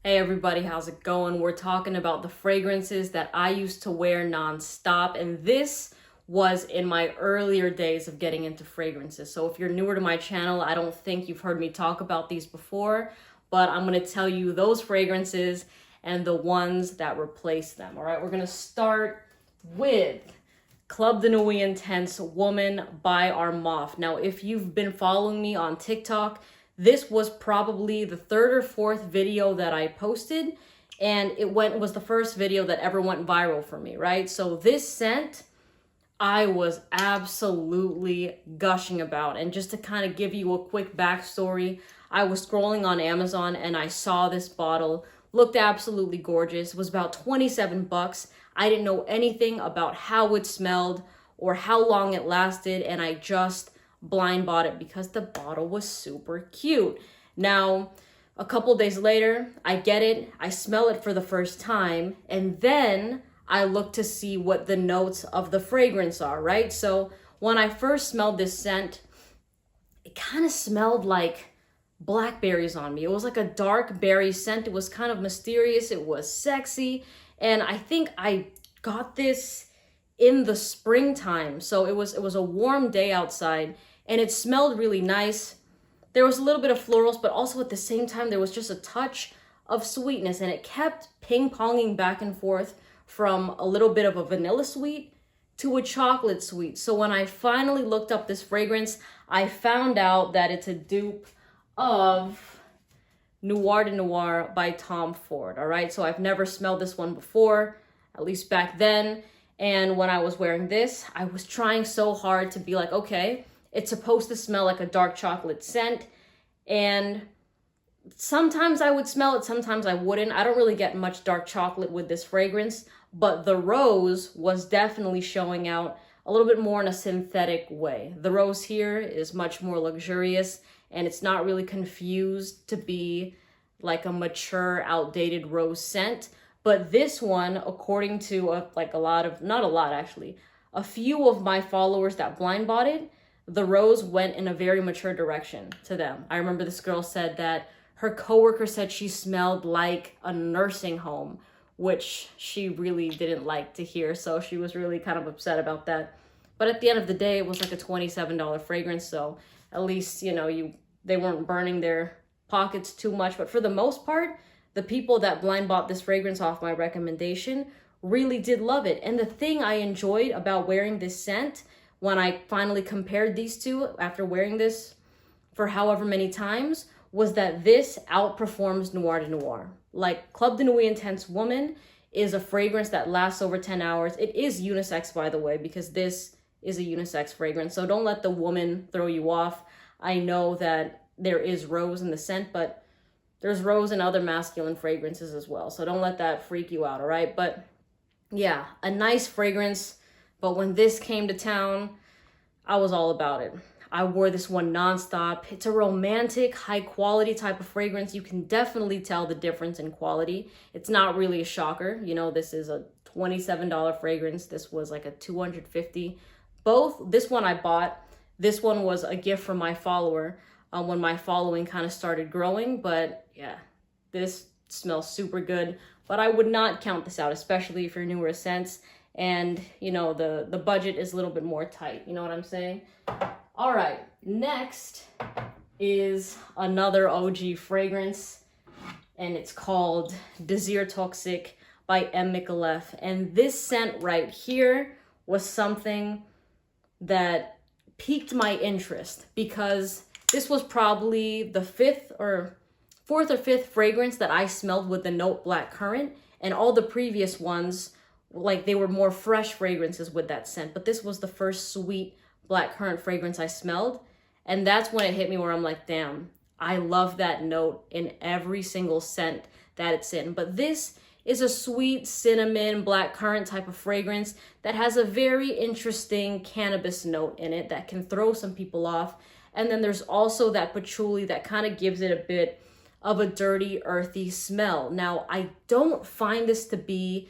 Hey everybody, how's it going? We're talking about the fragrances that I used to wear nonstop, and this was in my earlier days of getting into fragrances. So if you're newer to my channel, I don't think you've heard me talk about these before, but I'm going to tell you those fragrances and the ones that replace them. All right, we're going to start with Club de Nuit Intense Woman by Armaf. Now, if you've been following me on TikTok, this was probably the third or fourth video that I posted, and it was the first video that ever went viral for me, right? So this scent, I was absolutely gushing about. And just to kind of give you a quick backstory, I was scrolling on Amazon and I saw this bottle, looked absolutely gorgeous, it was about 27 bucks. I didn't know anything about how it smelled or how long it lasted, and I just blind bought it because the bottle was super cute. Now, a couple days later, I get it, I smell it for the first time, and then I look to see what the notes of the fragrance are, right? So when I first smelled this scent, it kind of smelled like blackberries on me. It was like a dark berry scent. It was kind of mysterious. It was sexy. And I think I got this in the springtime. So it was a warm day outside, and it smelled really nice. There was a little bit of florals, but also at the same time, there was just a touch of sweetness, and it kept ping-ponging back and forth from a little bit of a vanilla sweet to a chocolate sweet. So when I finally looked up this fragrance, I found out that it's a dupe of Water Noir by Tom Ford, all right? So I've never smelled this one before, at least back then. And when I was wearing this, I was trying so hard to be like, okay, it's supposed to smell like a dark chocolate scent. And sometimes I would smell it, sometimes I wouldn't. I don't really get much dark chocolate with this fragrance, but the rose was definitely showing out a little bit more in a synthetic way. The rose here is much more luxurious, and it's not really confused to be like a mature, outdated rose scent. But this one, according to a few of my followers that blind bought it, the rose went in a very mature direction to them. I remember this girl said that her coworker said she smelled like a nursing home, which she really didn't like to hear. So she was really kind of upset about that. But at the end of the day, it was like a $27 fragrance. So at least, they weren't burning their pockets too much. But for the most part, the people that blind bought this fragrance off my recommendation really did love it. And the thing I enjoyed about wearing this scent, when I finally compared these two after wearing this for however many times, was that this outperforms Noir de Noir. Like Club de Nuit Intense Woman is a fragrance that lasts over 10 hours. It is unisex, by the way, because this is a unisex fragrance. So don't let the woman throw you off. I know that there is rose in the scent, but there's rose in other masculine fragrances as well. So don't let that freak you out, all right? But yeah, a nice fragrance. But when this came to town, I was all about it. I wore this one nonstop. It's a romantic, high quality type of fragrance. You can definitely tell the difference in quality. It's not really a shocker. This is a $27 fragrance. This was like a $250. This one I bought. This one was a gift from my follower when my following kind of started growing. But yeah, this smells super good. But I would not count this out, especially if you're newer to scents and, the budget is a little bit more tight. You know what I'm saying? All right, next is another OG fragrance, and it's called DesirToxic by M. Micallef. And this scent right here was something that piqued my interest because this was probably the fourth or fifth fragrance that I smelled with the note blackcurrant, and all the previous ones, like they were more fresh fragrances with that scent. But this was the first sweet blackcurrant fragrance I smelled, and that's when it hit me where I'm like, damn, I love that note in every single scent that it's in. But this is a sweet cinnamon blackcurrant type of fragrance that has a very interesting cannabis note in it that can throw some people off. And then there's also that patchouli that kind of gives it a bit of a dirty, earthy smell. Now, I don't find this to be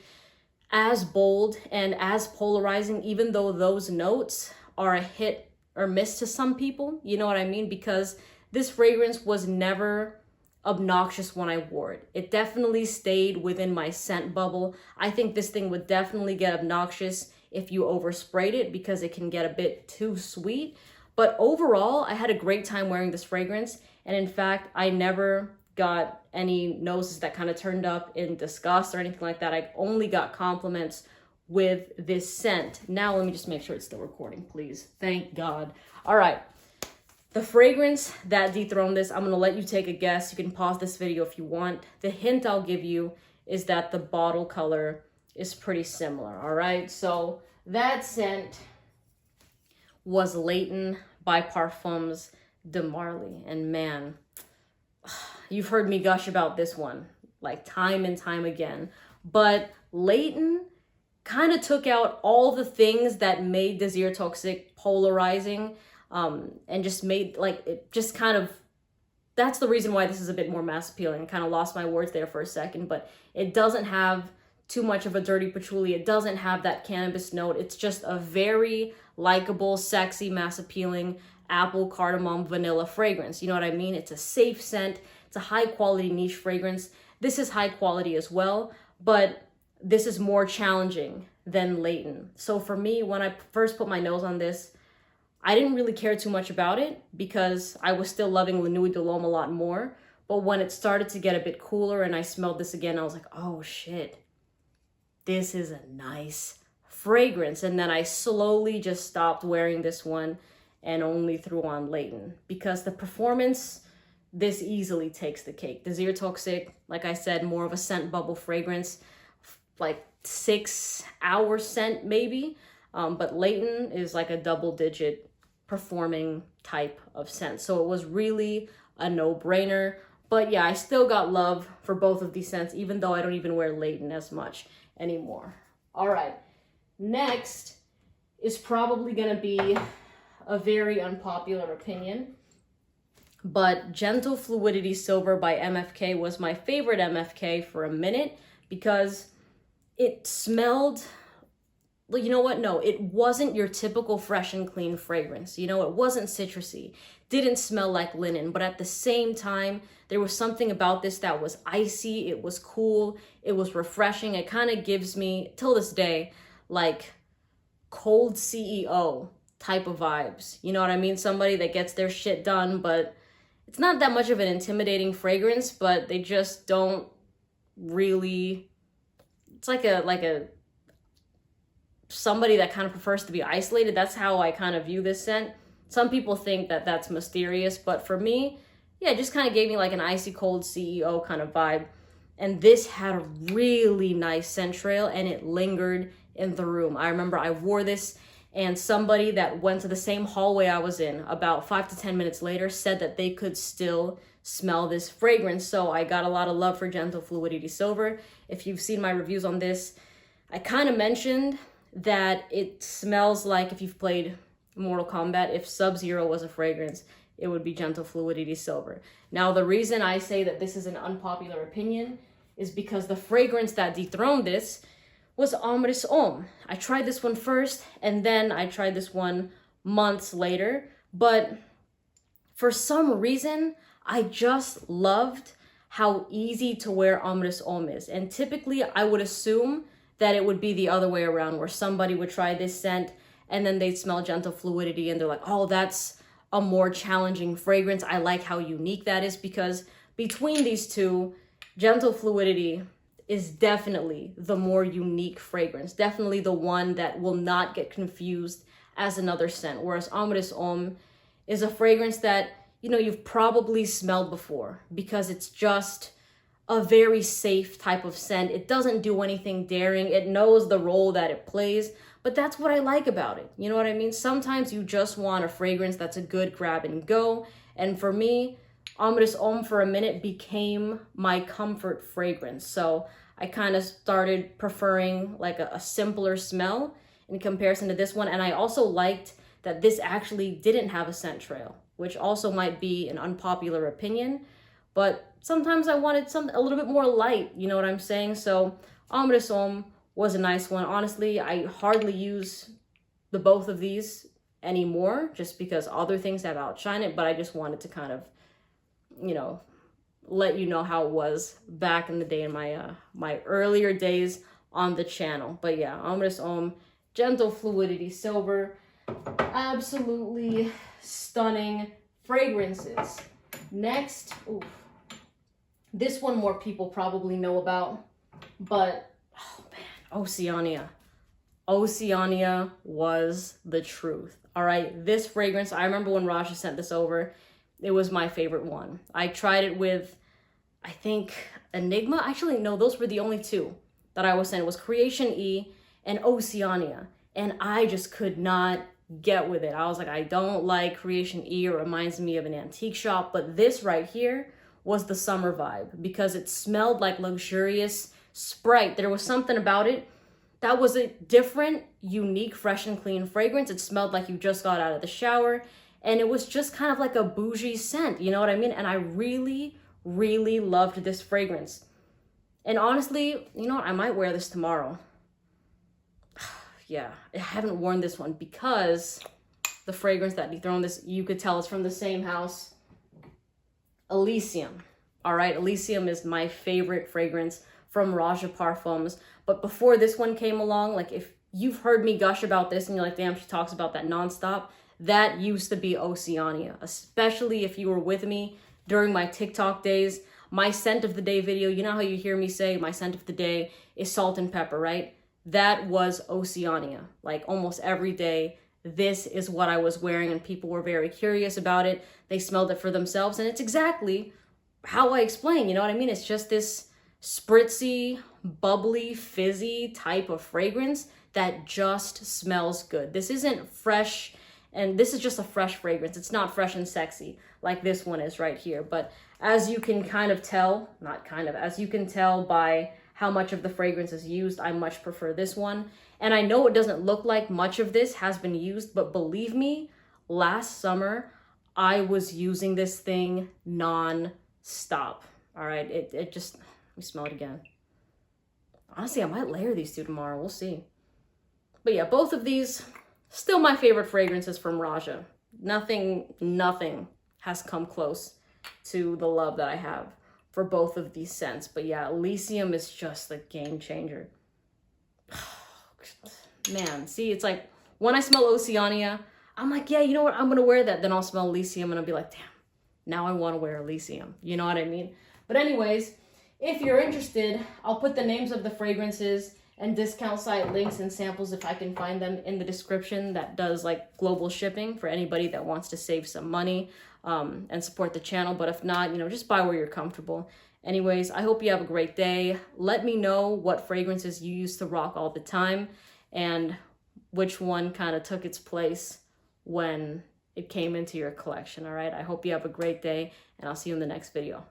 as bold and as polarizing, even though those notes are a hit or miss to some people. You know what I mean? Because this fragrance was never obnoxious when I wore it. It definitely stayed within my scent bubble. I think this thing would definitely get obnoxious if you oversprayed it because it can get a bit too sweet. But overall, I had a great time wearing this fragrance. And in fact, I never got any noses that kind of turned up in disgust or anything like that. I only got compliments with this scent. Now, let me just make sure it's still recording, please. Thank God. All right. The fragrance that dethroned this, I'm going to let you take a guess. You can pause this video if you want. The hint I'll give you is that the bottle color is pretty similar, all right? So that scent was Leighton by Parfums de Marly. And man, you've heard me gush about this one, like time and time again. But Leighton kind of took out all the things that made DesirToxic polarizing, and just made, like, it just kind of, that's the reason why this is a bit more mass appealing. I kind of lost my words there for a second, but it doesn't have too much of a dirty patchouli. It doesn't have that cannabis note. It's just a very likable, sexy, mass appealing apple, cardamom, vanilla fragrance. You know what I mean? It's a safe scent. It's a high quality niche fragrance. This is high quality as well, but this is more challenging than Leighton. So for me, when I first put my nose on this, I didn't really care too much about it because I was still loving La Nuit de l'Homme a lot more. But when it started to get a bit cooler and I smelled this again, I was like, oh shit, this is a nice fragrance. And then I slowly just stopped wearing this one and only threw on Leighton because the performance, this easily takes the cake. DesirToxic, like I said, more of a scent bubble fragrance, like 6-hour scent maybe. But Leighton is like a double-digit performing type of scent. So it was really a no-brainer. But yeah, I still got love for both of these scents, even though I don't even wear Leighton as much anymore. All right, next is probably gonna be a very unpopular opinion, but Gentle Fluidity Silver by MFK was my favorite MFK for a minute because it smelled, well, you know what? No, it wasn't your typical fresh and clean fragrance. You know, it wasn't citrusy, didn't smell like linen, but at the same time, there was something about this that was icy. It was cool. It was refreshing. It kind of gives me, till this day, like cold CEO type of vibes. You know what I mean? Somebody that gets their shit done, but it's not that much of an intimidating fragrance, but they just don't really, it's like a somebody that kind of prefers to be isolated. That's how I kind of view this scent. Some people think that that's mysterious, but for me, yeah, it just kind of gave me like an icy cold CEO kind of vibe. And this had a really nice scent trail and it lingered in the room. I remember I wore this and somebody that went to the same hallway I was in about 5 to 10 minutes later said that they could still smell this fragrance. So I got a lot of love for Gentle Fluidity Silver. If you've seen my reviews on this, I kind of mentioned that it smells like, if you've played Mortal Kombat, if Sub-Zero was a fragrance, it would be Gentle Fluidity Silver. Now, the reason I say that this is an unpopular opinion is because the fragrance that dethroned this was Omrisome. I tried this one first, and then I tried this one months later, but for some reason, I just loved how easy to wear Omrisome is. And typically, I would assume that it would be the other way around, where somebody would try this scent and then they'd smell Gentle Fluidity and they're like, oh, that's a more challenging fragrance. I like how unique that is, because between these two, Gentle Fluidity is definitely the more unique fragrance, definitely the one that will not get confused as another scent, whereas Omrisome is a fragrance that, you know, you've probably smelled before because it's just a very safe type of scent. It doesn't do anything daring. It knows the role that it plays, but that's what I like about it. You know what I mean? Sometimes you just want a fragrance that's a good grab and go. And for me, Omrisome for a minute became my comfort fragrance. So I kind of started preferring like a simpler smell in comparison to this one. And I also liked that this actually didn't have a scent trail, which also might be an unpopular opinion, but sometimes I wanted something a little bit more light, you know what I'm saying? So Omrisome was a nice one. Honestly, I hardly use the both of these anymore just because other things have outshined it, but I just wanted to kind of, you know, let you know how it was back in the day in my my earlier days on the channel. But yeah, Omrisome Gentle Fluidity Silver. Absolutely stunning fragrances. Next, ooh, this one more people probably know about, but oh man, Oceania. Oceania was the truth. All right, this fragrance, I remember when Raja sent this over, it was my favorite one. I tried it with, I think, Enigma. Actually, no, those were the only two that I was sent. It was Creation E and Oceania. And I just could not get with it. I was like, I don't like Creation E. It reminds me of an antique shop. But this right here was the summer vibe because it smelled like luxurious Sprite. There was something about it that was a different, unique, fresh and clean fragrance. It smelled like you just got out of the shower. And it was just kind of like a bougie scent. You know what I mean? And I really, really loved this fragrance. And honestly, you know what? I might wear this tomorrow. Yeah, I haven't worn this one because the fragrance that dethroned this, you could tell it's from the same house. Elysium. All right, Elysium is my favorite fragrance from Raja Parfums. But before this one came along, like if you've heard me gush about this and you're like, damn, she talks about that nonstop, that used to be Oceania, especially if you were with me during my TikTok days. My scent of the day video, you know how you hear me say my scent of the day is salt and pepper, right? That was Oceania. Like almost every day, this is what I was wearing and people were very curious about it. They smelled it for themselves and it's exactly how I explain, you know what I mean? It's just this spritzy, bubbly, fizzy type of fragrance that just smells good. This isn't fresh, and this is just a fresh fragrance. It's not fresh and sexy like this one is right here. But as you can kind of tell, as you can tell by how much of the fragrance is used, I much prefer this one. And I know it doesn't look like much of this has been used, but believe me, last summer, I was using this thing non-stop. All right, it just, let me smell it again. Honestly, I might layer these two tomorrow, we'll see. But yeah, both of these, still my favorite fragrances from Raja. Nothing has come close to the love that I have for both of these scents. But yeah, Elysium is just a game changer. Man, see, it's like when I smell Oceania, I'm like, yeah, you know what? I'm going to wear that. Then I'll smell Elysium and I'll be like, damn, now I want to wear Elysium. You know what I mean? But anyways, if you're interested, I'll put the names of the fragrances and discount site links and samples if I can find them in the description. That does like global shipping for anybody that wants to save some money and support the channel. But if not, you know, just buy where you're comfortable. Anyways, I hope you have a great day. Let me know what fragrances you used to rock all the time and which one kind of took its place when it came into your collection. All right, I hope you have a great day and I'll see you in the next video.